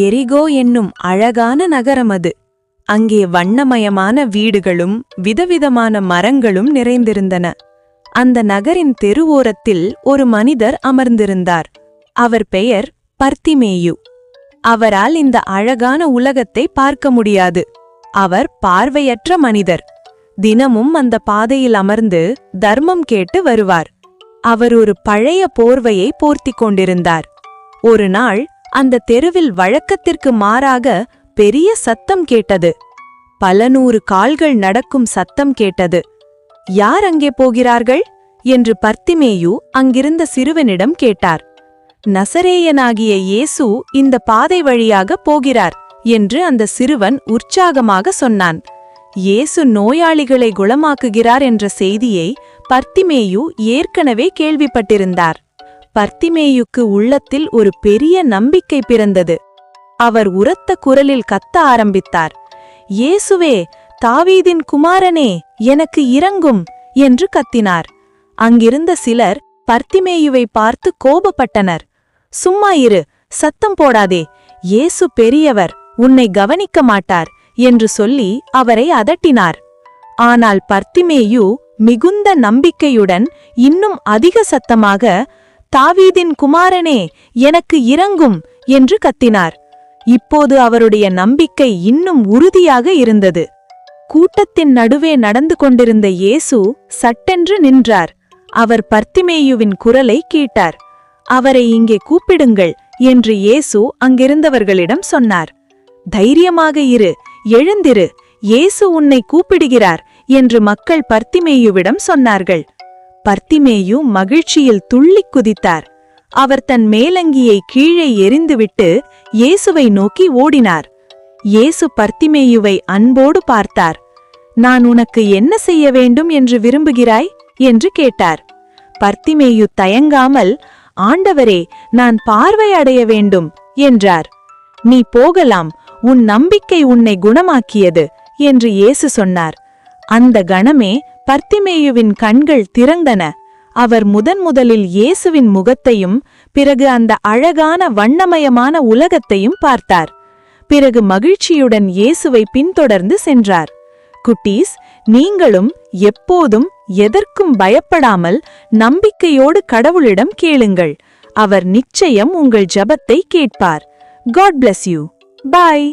எரிகோ என்னும் அழகான நகரம் அது. அங்கே வண்ணமயமான வீடுகளும் விதவிதமான மரங்களும் நிறைந்திருந்தன. அந்த நகரின் தெருவோரத்தில் ஒரு மனிதர் அமர்ந்திருந்தார். அவர் பெயர் பர்த்திமேயு. அவரால் இந்த அழகான உலகத்தை பார்க்க முடியாது. அவர் பார்வையற்ற மனிதர். தினமும் அந்த பாதையில் அமர்ந்து தர்மம் கேட்டு வருவார். அவர் ஒரு பழைய போர்வையை போர்த்திக் கொண்டிருந்தார். ஒரு நாள் அந்த தெருவில் வழக்கத்திற்கு மாறாக பெரிய சத்தம் கேட்டது. பல 100 கால்கள் நடக்கும் சத்தம் கேட்டது. யார் அங்கே போகிறார்கள் என்று பர்த்திமேயு அங்கிருந்த சிறுவனிடம் கேட்டார். நசரேயனாகிய இயேசு இந்த பாதை வழியாக போகிறார் என்று அந்த சிறுவன் உற்சாகமாக சொன்னான். இயேசு நோயாளிகளை குணமாக்குகிறார் என்ற செய்தியை பர்த்திமேயு ஏற்கனவே கேள்விப்பட்டிருந்தார். பர்த்திமேயுக்கு உள்ளத்தில் ஒரு பெரிய நம்பிக்கை பிறந்தது. அவர் உரத்த குரலில் கத்த ஆரம்பித்தார். இயேசுவே, தாவீதின் குமாரனே, எனக்கு இரங்கும் என்று கத்தினார். அங்கிருந்த சிலர் பர்த்திமேயுவை பார்த்து கோபப்பட்டனர். சும்மா இரு, சத்தம் போடாதே, இயேசு பெரியவர், உன்னை கவனிக்க மாட்டார் என்று சொல்லி அவரை அதட்டினார். ஆனால் பர்த்திமேயு மிகுந்த நம்பிக்கையுடன் இன்னும் அதிக சத்தமாக, தாவீதின் குமாரனே, எனக்கு இரங்கும் என்று கத்தினார். இப்போது அவருடைய நம்பிக்கை இன்னும் உறுதியாக இருந்தது. கூட்டத்தின் நடுவே நடந்து கொண்டிருந்த இயேசு சட்டென்று நின்றார். அவர் பர்த்திமேயுவின் குரலை கேட்டார். அவரை இங்கே கூப்பிடுங்கள் என்று இயேசு அங்கிருந்தவர்களிடம் சொன்னார். தைரியமாக இரு, எழுந்திரு, இயேசு உன்னை கூப்பிடுகிறார் என்று மக்கள் பர்த்திமேயுவிடம் சொன்னார்கள். பர்த்திமேயு மகிழ்ச்சியில் துள்ளிக் குதித்தார். அவர் தன் மேலங்கியை கீழே எறிந்துவிட்டு இயேசுவை நோக்கி ஓடினார். இயேசு பர்த்திமேயுவை அன்போடு பார்த்தார். நான் உனக்கு என்ன செய்ய வேண்டும் என்று விரும்புகிறாய் என்று கேட்டார். பர்த்திமேயு தயங்காமல், ஆண்டவரே, நான் பார்வை அடைய வேண்டும் என்றார். நீ போகலாம், உன் நம்பிக்கை உன்னை குணமாக்கியது என்று இயேசு சொன்னார். அந்த கணமே பர்த்திமேயுவின் கண்கள் திறந்தன. அவர் முதலில் இயேசுவின் முகத்தையும் பிறகு அந்த அழகான வண்ணமயமான உலகத்தையும் பார்த்தார். பிறகு மகிழ்ச்சியுடன் இயேசுவை பின்தொடர்ந்து சென்றார். குட்டீஸ், நீங்களும் எப்போதும் எதற்கும் பயப்படாமல் நம்பிக்கையோடு கடவுளிடம் கேளுங்கள். அவர் நிச்சயம் உங்கள் ஜெபத்தை கேட்பார். God bless you. Bye.